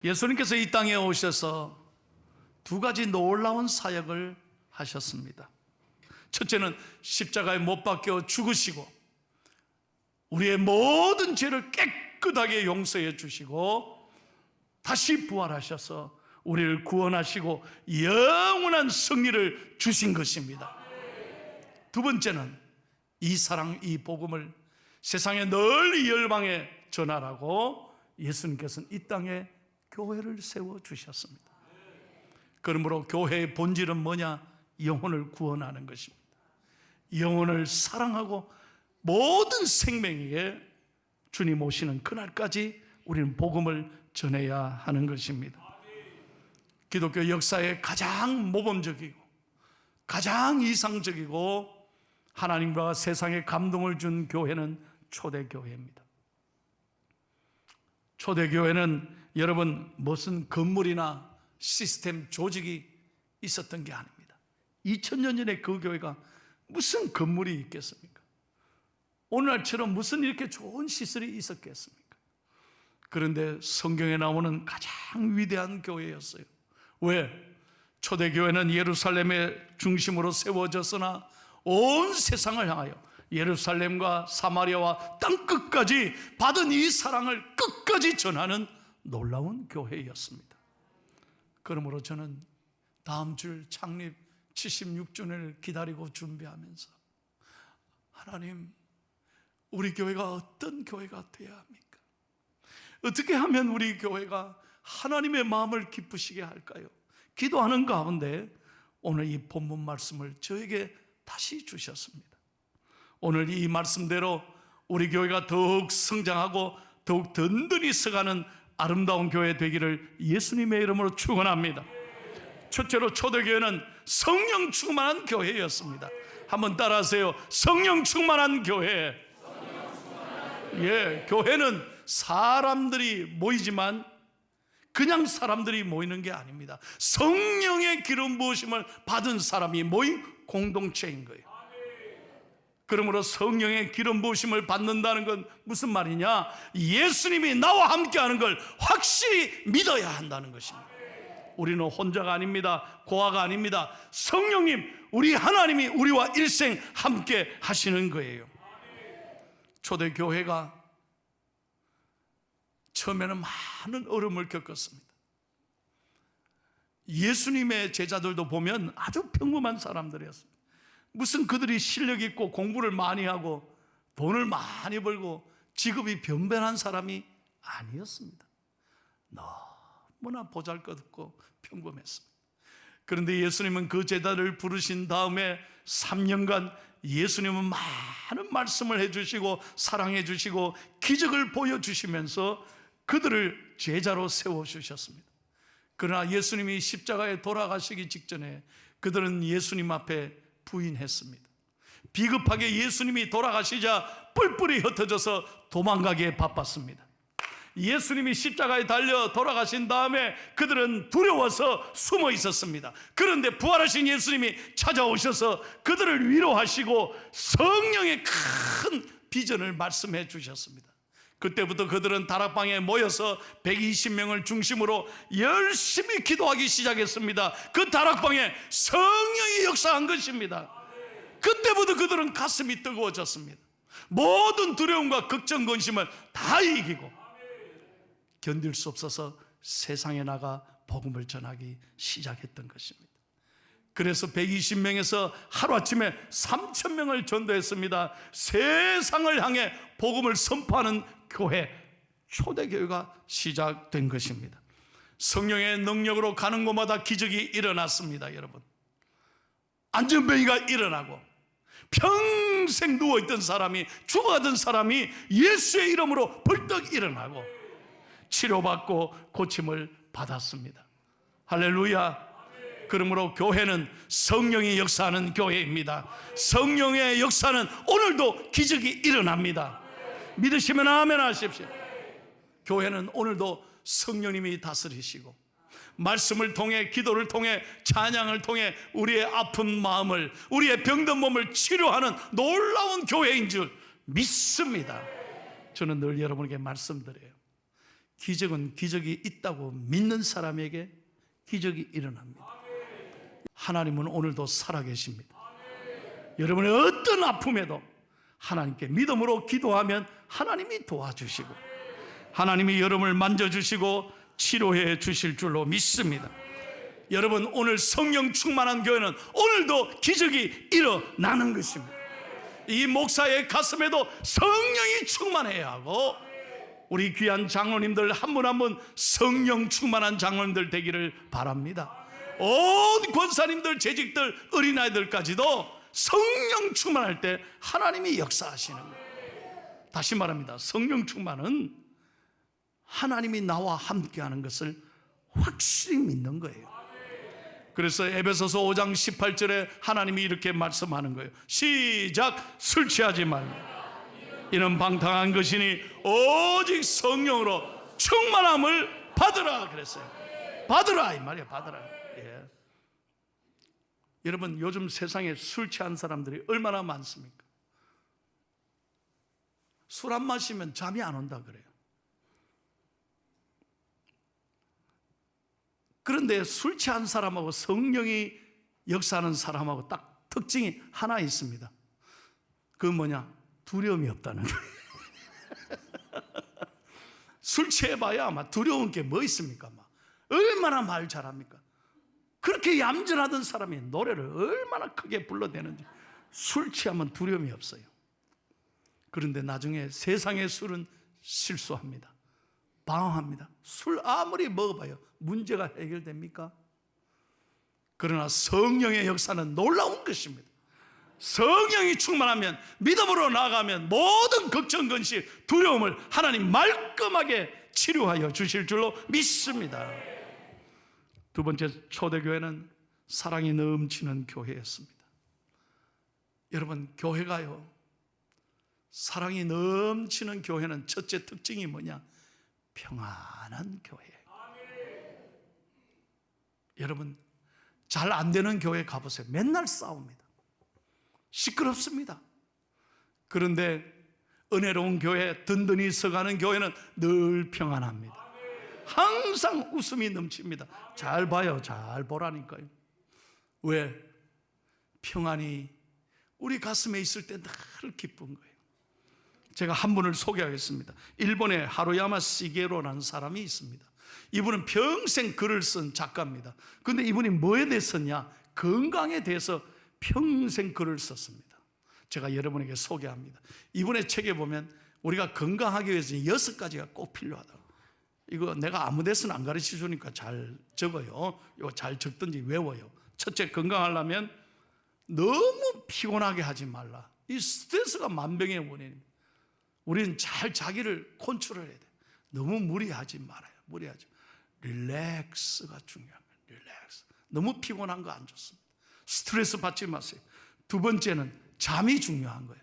예수님께서 이 땅에 오셔서 두 가지 놀라운 사역을 하셨습니다. 첫째는 십자가에 못 박혀 죽으시고 우리의 모든 죄를 깨끗하게 용서해 주시고 다시 부활하셔서 우리를 구원하시고 영원한 승리를 주신 것입니다. 두 번째는 이 사랑, 이 복음을 세상에 널리 열방에 전하라고 예수님께서는 이 땅에 교회를 세워주셨습니다. 그러므로 교회의 본질은 뭐냐? 영혼을 구원하는 것입니다. 영혼을 사랑하고 모든 생명에게 주님 오시는 그날까지 우리는 복음을 전해야 하는 것입니다. 기독교 역사의 가장 모범적이고 가장 이상적이고 하나님과 세상에 감동을 준 교회는 초대교회입니다. 초대교회는 여러분 무슨 건물이나 시스템 조직이 있었던 게 아닙니다. 2000년 전에 그 교회가 무슨 건물이 있겠습니까? 오늘날처럼 무슨 이렇게 좋은 시설이 있었겠습니까? 그런데 성경에 나오는 가장 위대한 교회였어요. 왜? 초대교회는 예루살렘의 중심으로 세워졌으나 온 세상을 향하여 예루살렘과 사마리아와 땅끝까지 받은 이 사랑을 끝까지 전하는 놀라운 교회였습니다. 그러므로 저는 다음 주 창립 76주년을 기다리고 준비하면서 하나님, 우리 교회가 어떤 교회가 되어야 합니까? 어떻게 하면 우리 교회가 하나님의 마음을 기쁘시게 할까요? 기도하는 가운데 오늘 이 본문 말씀을 저에게 다시 주셨습니다. 오늘 이 말씀대로 우리 교회가 더욱 성장하고 더욱 든든히 서가는 아름다운 교회 되기를 예수님의 이름으로 축원합니다. 첫째로 초대교회는 성령 충만한 교회였습니다. 한번 따라하세요. 성령 충만한 교회. 예, 교회는 사람들이 모이지만 그냥 사람들이 모이는 게 아닙니다. 성령의 기름 부으심을 받은 사람이 모인 공동체인 거예요. 그러므로 성령의 기름 부으심을 받는다는 건 무슨 말이냐? 예수님이 나와 함께하는 걸 확실히 믿어야 한다는 것입니다. 우리는 혼자가 아닙니다. 고아가 아닙니다. 성령님, 우리 하나님이 우리와 일생 함께 하시는 거예요. 초대교회가 처음에는 많은 어려움을 겪었습니다. 예수님의 제자들도 보면 아주 평범한 사람들이었습니다. 무슨 그들이 실력 있고 공부를 많이 하고 돈을 많이 벌고 직업이 변변한 사람이 아니었습니다. 너무나 보잘것없고 평범했습니다. 그런데 예수님은 그 제자들을 부르신 다음에 3년간 예수님은 많은 말씀을 해주시고 사랑해 주시고 기적을 보여주시면서 그들을 제자로 세워주셨습니다. 그러나 예수님이 십자가에 돌아가시기 직전에 그들은 예수님 앞에 부인했습니다. 비급하게 예수님이 돌아가시자 뿔뿔이 흩어져서 도망가기에 바빴습니다. 예수님이 십자가에 달려 돌아가신 다음에 그들은 두려워서 숨어 있었습니다. 그런데 부활하신 예수님이 찾아오셔서 그들을 위로하시고 성령의 큰 비전을 말씀해 주셨습니다. 그때부터 그들은 다락방에 모여서 120명을 중심으로 열심히 기도하기 시작했습니다. 그 다락방에 성령이 역사한 것입니다. 그때부터 그들은 가슴이 뜨거워졌습니다. 모든 두려움과 걱정, 근심을 다 이기고 견딜 수 없어서 세상에 나가 복음을 전하기 시작했던 것입니다. 그래서 120명에서 하루아침에 3,000명을 전도했습니다. 세상을 향해 복음을 선포하는 교회, 초대교회가 시작된 것입니다. 성령의 능력으로 가는 곳마다 기적이 일어났습니다. 여러분, 안전병이가 일어나고 평생 누워있던 사람이, 죽어가던 사람이 예수의 이름으로 벌떡 일어나고 치료받고 고침을 받았습니다. 할렐루야. 그러므로 교회는 성령이 역사하는 교회입니다. 성령의 역사는 오늘도 기적이 일어납니다. 믿으시면 아멘 하십시오. 교회는 오늘도 성령님이 다스리시고 말씀을 통해, 기도를 통해, 찬양을 통해 우리의 아픈 마음을, 우리의 병든 몸을 치료하는 놀라운 교회인 줄 믿습니다. 저는 늘 여러분에게 말씀드려요. 기적은 기적이 있다고 믿는 사람에게 기적이 일어납니다. 하나님은 오늘도 살아계십니다. 여러분의 어떤 아픔에도 하나님께 믿음으로 기도하면 하나님이 도와주시고 하나님이 여러분을 만져주시고 치료해 주실 줄로 믿습니다. 여러분, 오늘 성령 충만한 교회는 오늘도 기적이 일어나는 것입니다. 이 목사의 가슴에도 성령이 충만해야 하고 우리 귀한 장로님들 한 분 한 분 성령 충만한 장로님들 되기를 바랍니다. 온 권사님들, 재직들, 어린아이들까지도 성령 충만할 때 하나님이 역사하시는 거예요. 다시 말합니다. 성령 충만은 하나님이 나와 함께하는 것을 확실히 믿는 거예요. 그래서 에베소서 5장 18절에 하나님이 이렇게 말씀하는 거예요. 시작. 술 취하지 말라. 이는 방탕한 것이니 오직 성령으로 충만함을 받으라 그랬어요. 받으라 이 말이에요. 받으라. 예. 여러분, 요즘 세상에 술 취한 사람들이 얼마나 많습니까? 술 안 마시면 잠이 안 온다 그래요. 그런데 술 취한 사람하고 성령이 역사하는 사람하고 딱 특징이 하나 있습니다. 그건 뭐냐? 두려움이 없다는 거예요. 술 취해봐야 아마 두려운 게 뭐 있습니까? 얼마나 말 잘합니까? 그렇게 얌전하던 사람이 노래를 얼마나 크게 불러대는지. 술 취하면 두려움이 없어요. 그런데 나중에 세상의 술은 실수합니다. 방황합니다. 술 아무리 먹어봐요. 문제가 해결됩니까? 그러나 성령의 역사는 놀라운 것입니다. 성령이 충만하면, 믿음으로 나아가면 모든 걱정, 근심, 두려움을 하나님 말끔하게 치료하여 주실 줄로 믿습니다. 두 번째, 초대교회는 사랑이 넘치는 교회였습니다. 여러분, 교회가요, 사랑이 넘치는 교회는 첫째 특징이 뭐냐? 평안한 교회. 여러분, 잘 안 되는 교회 가보세요. 맨날 싸웁니다. 시끄럽습니다. 그런데 은혜로운 교회, 든든히 서가는 교회는 늘 평안합니다. 항상 웃음이 넘칩니다. 잘 봐요. 잘 보라니까요. 왜? 평안이 우리 가슴에 있을 때 늘 기쁜 거예요. 제가 한 분을 소개하겠습니다. 일본에 하루야마 시게로라는 사람이 있습니다. 이분은 평생 글을 쓴 작가입니다. 그런데 이분이 뭐에 대해 썼냐? 건강에 대해서 평생 글을 썼습니다. 제가 여러분에게 소개합니다. 이분의 책에 보면 우리가 건강하기 위해서 6가지가 꼭 필요하다고. 이거 내가 아무 데서는 안 가르쳐 주니까 잘 적어요. 이거 잘 적든지 외워요. 첫째, 건강하려면 너무 피곤하게 하지 말라. 이 스트레스가 만병의 원인입니다. 우리는 잘 자기를 컨트롤해야 돼. 너무 무리하지 말아요. 무리하지. 릴렉스가 중요한 거예요. 릴렉스. 너무 피곤한 거 안 좋습니다. 스트레스 받지 마세요. 두 번째는 잠이 중요한 거예요.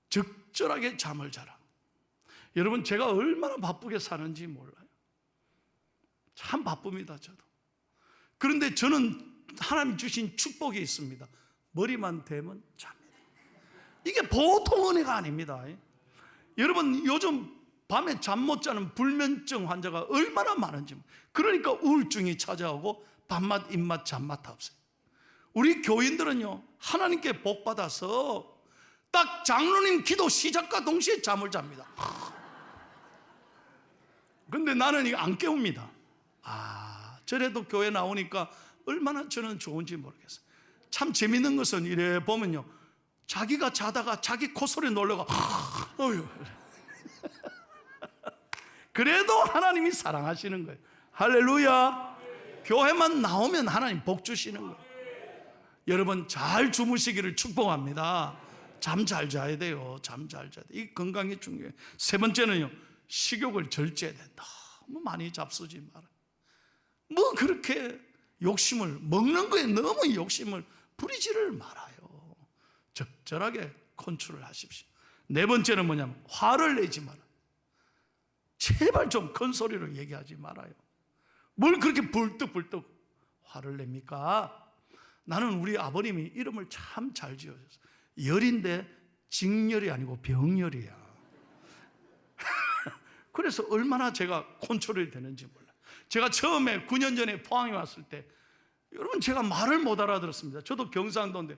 적절하게 잠을 자라. 여러분, 제가 얼마나 바쁘게 사는지 몰라요. 참 바쁩니다, 저도. 그런데 저는 하나님 주신 축복이 있습니다. 머리만 대면 잡니다. 이게 보통 은혜가 아닙니다. 여러분, 요즘 밤에 잠 못 자는 불면증 환자가 얼마나 많은지. 그러니까 우울증이 찾아오고 밥맛, 입맛, 잠맛 다 없어요. 우리 교인들은요, 하나님께 복 받아서 딱 장로님 기도 시작과 동시에 잠을 잡니다. 근데 나는 이거 안 깨웁니다. 저래도 교회 나오니까 얼마나 저는 좋은지 모르겠어요. 참 재밌는 것은 이래 보면요, 자기가 자다가 자기 콧소리 놀래가 어휴. 그래도 하나님이 사랑하시는 거예요. 할렐루야. 교회만 나오면 하나님 복 주시는 거예요. 여러분, 잘 주무시기를 축복합니다. 잠 잘 자야 돼요. 잠 잘 자야 돼요. 이 건강이 중요해요. 세 번째는요, 식욕을 절제해야 된다. 너무 많이 잡수지 마라. 뭐 그렇게 욕심을, 먹는 거에 너무 욕심을 부리지를 말아요. 적절하게 컨트롤 하십시오. 네 번째는 뭐냐면 화를 내지 마라. 제발 좀 큰 소리로 얘기하지 말아요. 뭘 그렇게 불떡불떡 화를 냅니까? 나는 우리 아버님이 이름을 참 잘 지어줬어요. 열인데 직열이 아니고 병열이야. 그래서 얼마나 제가 컨트롤이 되는지 몰라요. 제가 처음에 9년 전에 포항에 왔을 때 여러분 제가 말을 못 알아들었습니다. 저도 경상도인데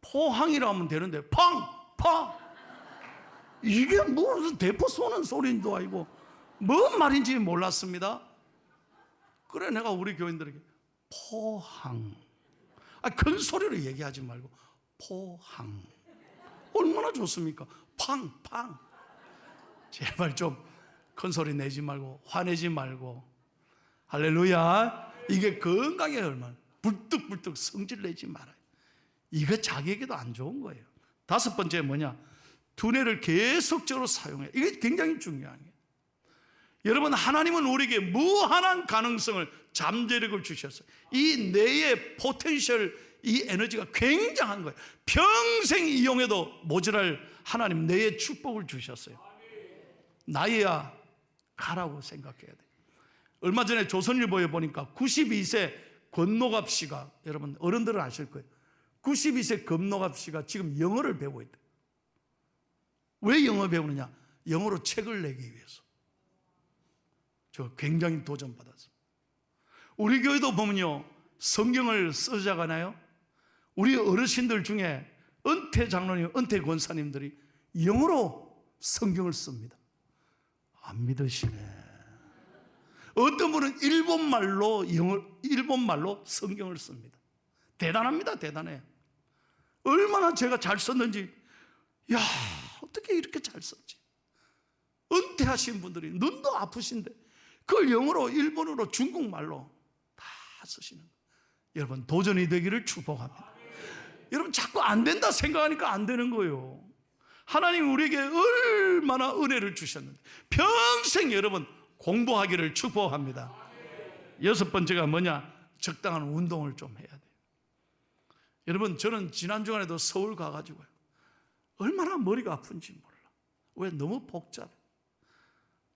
포항이라 하면 되는데 팡! 이게 무슨 대포 쏘는 소리도 아니고 뭔 말인지 몰랐습니다. 그래 내가 우리 교인들에게 포항, 큰 소리로 얘기하지 말고 포항, 얼마나 좋습니까? 팡. 제발 좀 큰 소리 내지 말고 화내지 말고, 할렐루야. 이게 건강에 얼마나 불뚝불뚝 성질 내지 말아요. 이거 자기에게도 안 좋은 거예요. 다섯 번째 뭐냐? 두뇌를 계속적으로 사용해. 이게 굉장히 중요한 거예요. 여러분, 하나님은 우리에게 무한한 가능성을, 잠재력을 주셨어요. 이 뇌의 포텐셜, 이 에너지가 굉장한 거예요. 평생 이용해도 모자랄 하나님 뇌의 축복을 주셨어요. 나이야 가라고 생각해야 돼요. 얼마 전에 조선일보에 보니까 92세 권노갑 씨가, 여러분 어른들은 아실 거예요. 92세 권노갑 씨가 지금 영어를 배우고 있대요. 왜 영어 배우느냐? 영어로 책을 내기 위해서. 저 굉장히 도전받았어요. 우리 교회도 보면요, 성경을 써자가나요? 우리 어르신들 중에 은퇴 장로님, 은퇴 권사님들이 영어로 성경을 씁니다. 안 믿으시네. 어떤 분은 일본말로 성경을 씁니다. 대단합니다. 대단해. 얼마나 제가 잘 썼는지, 야, 어떻게 이렇게 잘 썼지? 은퇴하신 분들이 눈도 아프신데 그걸 영어로, 일본어로, 중국말로 다 쓰시는 거예요. 여러분, 도전이 되기를 축복합니다. 여러분, 자꾸 안 된다 생각하니까 안 되는 거예요. 하나님 우리에게 얼마나 은혜를 주셨는데 평생 여러분 공부하기를 축복합니다. 여섯 번째가 뭐냐? 적당한 운동을 좀 해야 돼요. 여러분, 저는 지난 주간에도 서울 가가지고요, 얼마나 머리가 아픈지 몰라. 왜? 너무 복잡해.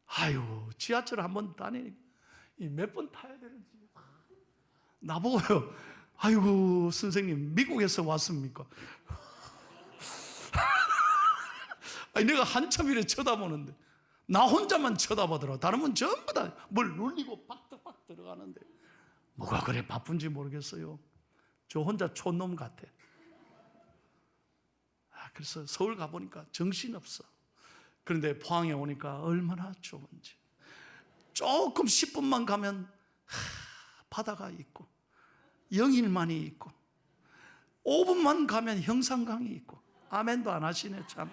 아유, 지하철 한번 다니니까 몇 번 타야 되는지. 나보고요, 아이고 선생님 미국에서 왔습니까? 아니, 내가 한참 이래 쳐다보는데 나 혼자만 쳐다보더라고. 다른 분 전부 다 뭘 눌리고 박박박 들어가는데 뭐가 그래 바쁜지 모르겠어요. 저 혼자 촌놈 같아. 그래서 서울 가보니까 정신없어. 그런데 포항에 오니까 얼마나 좋은지. 조금 10분만 가면 바다가 있고 영일만이 있고, 5분만 가면 형산강이 있고. 아멘도 안 하시네 참.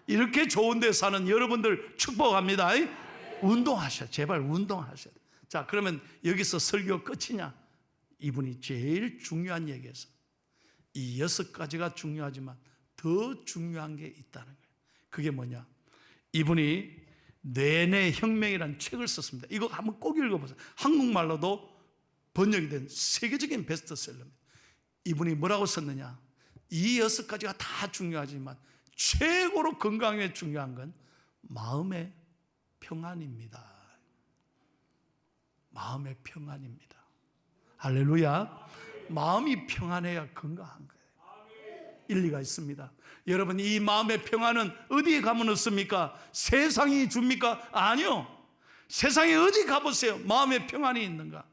이렇게 좋은 데 사는 여러분들 축복합니다. 운동하셔. 제발 운동하셔야 돼. 자, 그러면 여기서 설교 끝이냐? 이분이 제일 중요한 얘기에서 이 6가지가 중요하지만 더 중요한 게 있다는 거예요. 그게 뭐냐? 이분이 뇌내 혁명이라는 책을 썼습니다. 이거 한번 꼭 읽어보세요. 한국말로도 번역이 된 세계적인 베스트셀러입니다. 이분이 뭐라고 썼느냐? 이 6가지가 다 중요하지만 최고로 건강에 중요한 건 마음의 평안입니다. 마음의 평안입니다. 할렐루야. 마음이 평안해야 건강한 거예요. 일리가 있습니다. 여러분, 이 마음의 평안은 어디에 가면 얻습니까? 세상이 줍니까? 아니요. 세상에 어디 가보세요. 마음의 평안이 있는가?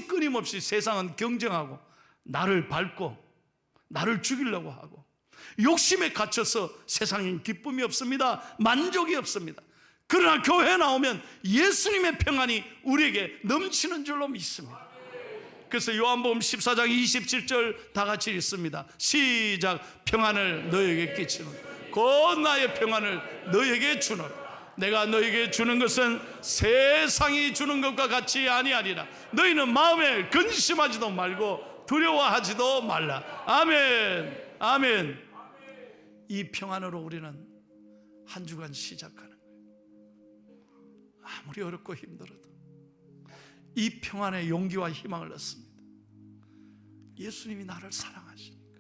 끊임없이 세상은 경쟁하고 나를 밟고 나를 죽이려고 하고 욕심에 갇혀서 세상엔 기쁨이 없습니다. 만족이 없습니다. 그러나 교회에 나오면 예수님의 평안이 우리에게 넘치는 줄로 믿습니다. 그래서 요한복음 14장 27절 다 같이 읽습니다. 시작. 평안을 너에게 끼치는 곧 나의 평안을 너에게 주노라. 내가 너에게 주는 것은 세상이 주는 것과 같이 아니하리라. 너희는 마음에 근심하지도 말고 두려워하지도 말라. 아멘. 아멘. 이 평안으로 우리는 한 주간 시작하는 거예요. 아무리 어렵고 힘들어도 이 평안에 용기와 희망을 얻습니다. 예수님이 나를 사랑하시니까.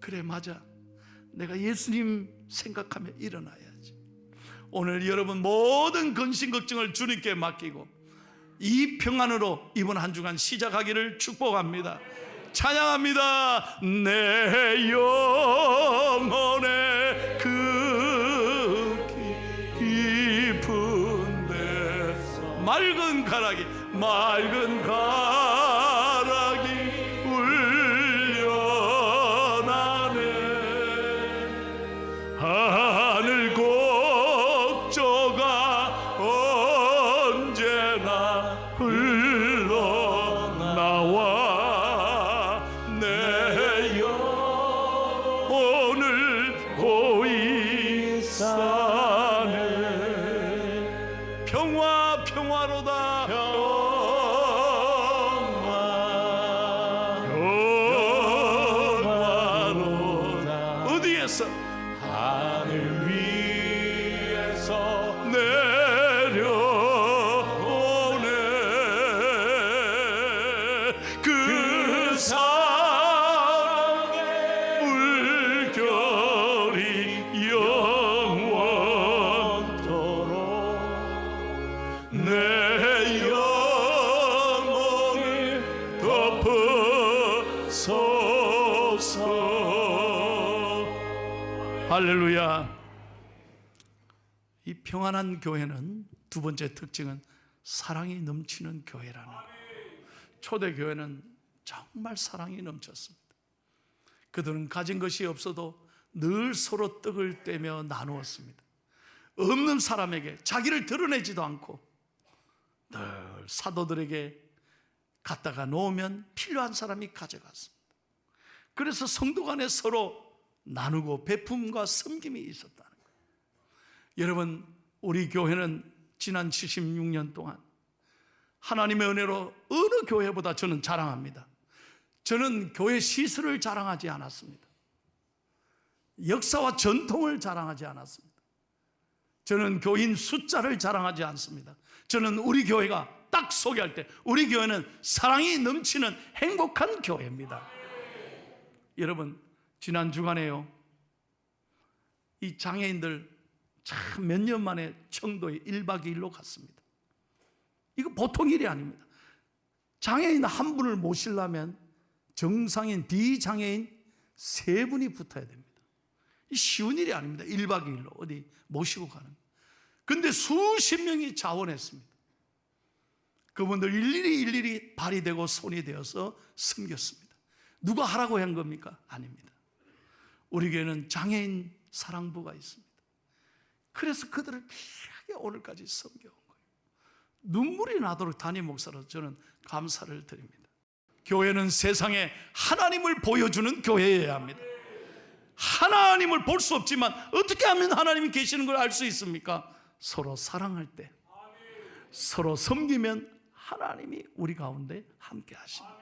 그래, 맞아. 내가 예수님 생각하며 일어나야지. 오늘 여러분 모든 근심 걱정을 주님께 맡기고 이 평안으로 이번 한 주간 시작하기를 축복합니다. 찬양합니다. 내 영혼의 그 맑은 가락이 울려나네. 하늘 곡조가 언제나 흘러나와 내 영혼을 고이 사네. 평화 평화로다 평화로다. 어디에서? 하늘 위에서 내려오네. 그 사랑의 물결이 영원토록 내 영혼을 덮어소서. 할렐루야. 이 평안한 교회는 두 번째 특징은 사랑이 넘치는 교회라는 거예요. 초대교회는 정말 사랑이 넘쳤습니다. 그들은 가진 것이 없어도 늘 서로 떡을 떼며 나누었습니다. 없는 사람에게 자기를 드러내지도 않고 늘 사도들에게 갖다가 놓으면 필요한 사람이 가져갔습니다. 그래서 성도 간에 서로 나누고 베품과 섬김이 있었다는 거예요. 여러분, 우리 교회는 지난 76년 동안 하나님의 은혜로 어느 교회보다 저는 자랑합니다. 저는 교회 시설을 자랑하지 않았습니다. 역사와 전통을 자랑하지 않았습니다. 저는 교인 숫자를 자랑하지 않습니다. 저는 우리 교회가 딱 소개할 때 우리 교회는 사랑이 넘치는 행복한 교회입니다. 여러분, 지난 주간에요, 이 장애인들 참 몇 년 만에 청도에 1박 2일로 갔습니다. 이거 보통 일이 아닙니다. 장애인 한 분을 모시려면 정상인, 비장애인 3분이 붙어야 됩니다. 이 쉬운 일이 아닙니다. 1박 2일로 어디 모시고 가는. 근데 수십 명이 자원했습니다. 그분들 일일이 발이 되고 손이 되어서 섬겼습니다. 누가 하라고 한 겁니까? 아닙니다. 우리 교회는 장애인 사랑부가 있습니다. 그래서 그들을 귀하게 오늘까지 섬겨온 거예요. 눈물이 나도록 담임 목사로 저는 감사를 드립니다. 교회는 세상에 하나님을 보여주는 교회여야 합니다. 하나님을 볼 수 없지만 어떻게 하면 하나님이 계시는 걸 알 수 있습니까? 서로 사랑할 때, 서로 섬기면 하나님이 우리 가운데 함께 하십니다.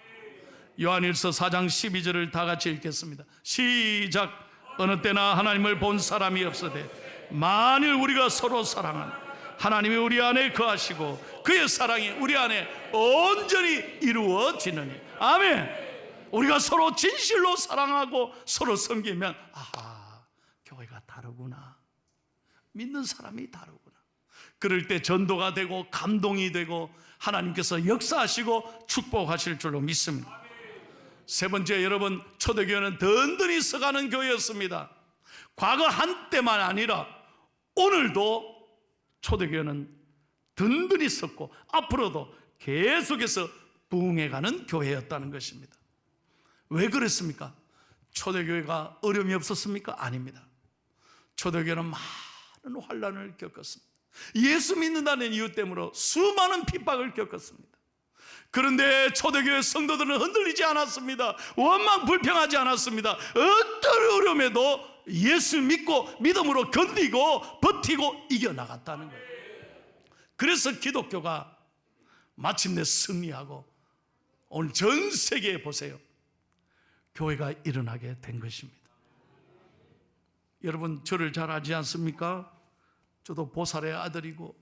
요한일서 4장 12절을 다 같이 읽겠습니다. 시작. 어느 때나 하나님을 본 사람이 없으되 만일 우리가 서로 사랑하면 하나님이 우리 안에 거하시고 그의 사랑이 우리 안에 온전히 이루어지느니. 아멘. 우리가 서로 진실로 사랑하고 서로 섬기면 아하, 교회가 다르구나, 믿는 사람이 다르구나. 그럴 때 전도가 되고 감동이 되고 하나님께서 역사하시고 축복하실 줄로 믿습니다. 세 번째, 여러분, 초대교회는 든든히 서가는 교회였습니다. 과거 한때만 아니라 오늘도 초대교회는 든든히 섰고 앞으로도 계속해서 부흥해가는 교회였다는 것입니다. 왜 그랬습니까? 초대교회가 어려움이 없었습니까? 아닙니다. 초대교회는 많은 환난을 겪었습니다. 예수 믿는다는 이유 때문에 수많은 핍박을 겪었습니다. 그런데 초대교회 성도들은 흔들리지 않았습니다. 원망 불평하지 않았습니다. 어떤 어려움에도 예수 믿고 믿음으로 견디고 버티고 이겨나갔다는 거예요. 그래서 기독교가 마침내 승리하고 오늘 전 세계에 보세요, 교회가 일어나게 된 것입니다. 여러분, 저를 잘 알지 않습니까? 저도 보살의 아들이고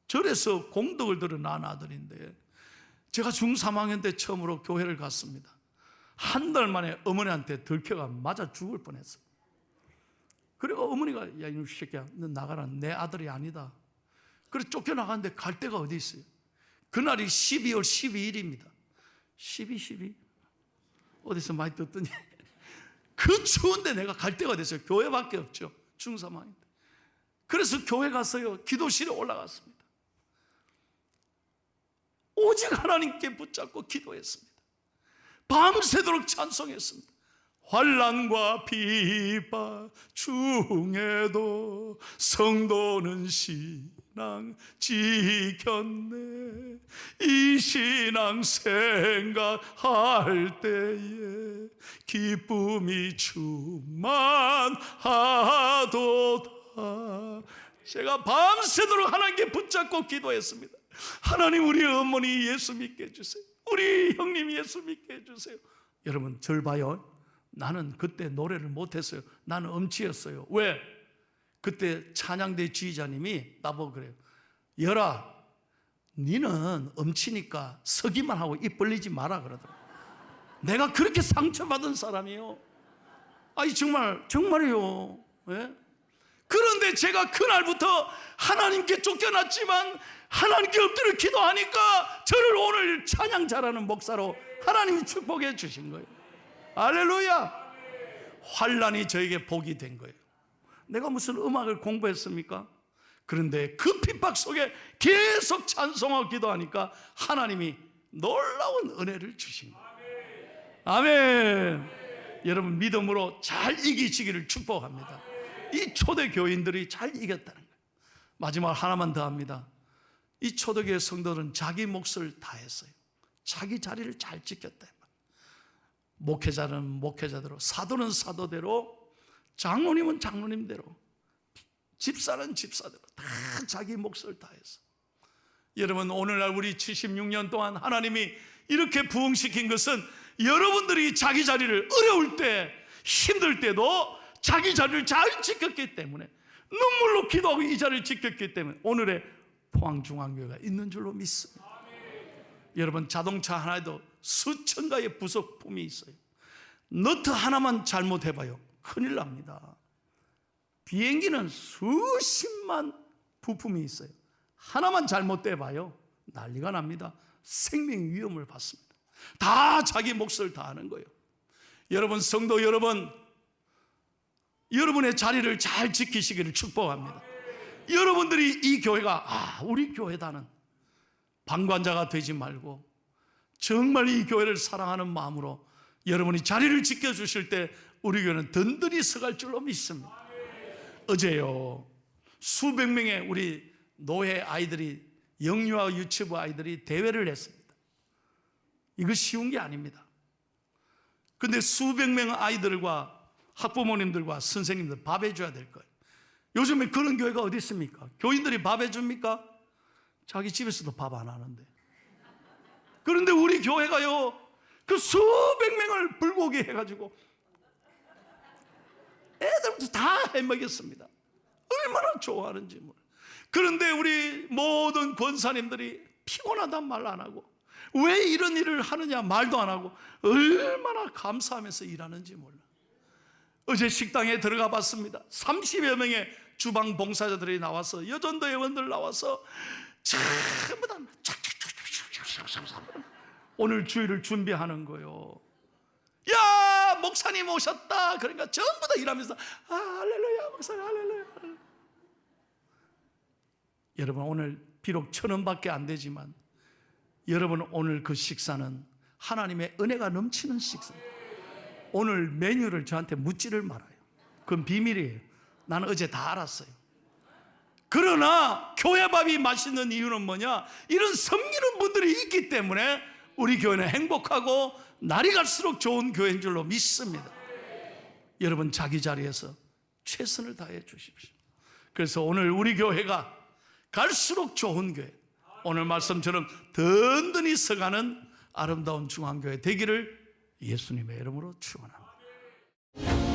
절에서 공덕을 들어 낳은 아들인데 제가 중3학년 때 처음으로 교회를 갔습니다. 한 달 만에 어머니한테 들켜가 맞아 죽을 뻔했어요. 그리고 어머니가 야, 이놈 새끼야, 너 나가라, 내 아들이 아니다. 그래서 쫓겨나갔는데 갈 데가 어디 있어요? 그날이 12월 12일입니다 12 어디서 많이 듣더니 그 추운데 내가 갈 데가 됐어요. 교회밖에 없죠, 중3학년 때. 그래서 교회 가서요, 기도실에 올라갔습니다. 오직 하나님께 붙잡고 기도했습니다. 밤새도록 찬송했습니다. 환난과 비바 중에도 성도는 신앙 지켰네. 이 신앙 생각할 때에 기쁨이 충만하도다. 제가 밤새도록 하나님께 붙잡고 기도했습니다. 하나님, 우리 어머니 예수 믿게 해주세요. 우리 형님 예수 믿게 해주세요. 여러분, 절 봐요. 나는 그때 노래를 못했어요. 나는 음치였어요. 왜? 그때 찬양대 지휘자님이 나보고 그래요. 열아, 니는 음치니까 서기만 하고 입 벌리지 마라 그러더라고요. 내가 그렇게 상처받은 사람이에요. 아니 정말이에요. 예? 그런데 제가 그날부터 하나님께 쫓겨났지만 하나님께 엎드려 기도하니까 저를 오늘 찬양 잘하는 목사로 하나님이 축복해 주신 거예요. 할렐루야. 환난이 저에게 복이 된 거예요. 내가 무슨 음악을 공부했습니까? 그런데 그 핍박 속에 계속 찬송하고 기도하니까 하나님이 놀라운 은혜를 주신 거예요. 아멘. 여러분, 믿음으로 잘 이기시기를 축복합니다. 이 초대 교인들이 잘 이겼다는 거예요. 마지막 하나만 더 합니다. 이 초대교회 성도들은 자기 몫을 다했어요. 자기 자리를 잘 지켰다. 목회자는 목회자대로, 사도는 사도대로, 장로님은 장로님대로, 집사는 집사대로 다 자기 몫을 다했어. 여러분, 오늘날 우리 76년 동안 하나님이 이렇게 부흥시킨 것은 여러분들이 자기 자리를 어려울 때, 힘들 때도 자기 자리를 잘 지켰기 때문에, 눈물로 기도하고 이 자리를 지켰기 때문에 오늘의 포항중앙교회가 있는 줄로 믿습니다. 여러분, 자동차 하나에도 수천 가지의 부속품이 있어요. 너트 하나만 잘못해봐요, 큰일 납니다. 비행기는 수십만 부품이 있어요. 하나만 잘못돼봐요, 난리가 납니다. 생명 위험을 받습니다. 다 자기 몫을 다하는 거예요. 여러분, 성도 여러분, 여러분의 자리를 잘 지키시기를 축복합니다. 여러분들이 이 교회가 우리 교회다는 방관자가 되지 말고 정말 이 교회를 사랑하는 마음으로 여러분이 자리를 지켜주실 때 우리 교회는 든든히 서갈 줄로 믿습니다. 어제요, 수백 명의 우리 노회 아이들이, 영유아 유치부 아이들이 대회를 했습니다. 이거 쉬운 게 아닙니다. 그런데 수백 명의 아이들과 학부모님들과 선생님들 밥 해줘야 될 거예요. 요즘에 그런 교회가 어디 있습니까? 교인들이 밥 해줍니까? 자기 집에서도 밥 안 하는데. 그런데 우리 교회가요, 그 수백 명을 불고기 해가지고 애들부터 다 해먹였습니다. 얼마나 좋아하는지 몰라. 그런데 우리 모든 권사님들이 피곤하단 말 안 하고, 왜 이런 일을 하느냐 말도 안 하고 얼마나 감사하면서 일하는지 몰라. 어제 식당에 들어가 봤습니다. 30여 명의 주방 봉사자들이 나와서, 여전도 회원들 나와서 전부 다 오늘 주일을 준비하는 거예요. 야, 목사님 오셨다. 그러니까 전부 다 일하면서 할렐루야, 목사님 할렐루야. 여러분, 오늘 비록 1,000원밖에 안 되지만 여러분, 오늘 그 식사는 하나님의 은혜가 넘치는 식사입니다. 오늘 메뉴를 저한테 묻지를 말아요. 그건 비밀이에요. 나는 어제 다 알았어요. 그러나 교회 밥이 맛있는 이유는 뭐냐? 이런 섬기는 분들이 있기 때문에 우리 교회는 행복하고 날이 갈수록 좋은 교회인 줄로 믿습니다. 여러분, 자기 자리에서 최선을 다해 주십시오. 그래서 오늘 우리 교회가 갈수록 좋은 교회, 오늘 말씀처럼 든든히 서가는 아름다운 중앙교회 되기를 예수님의 이름으로 축원합니다.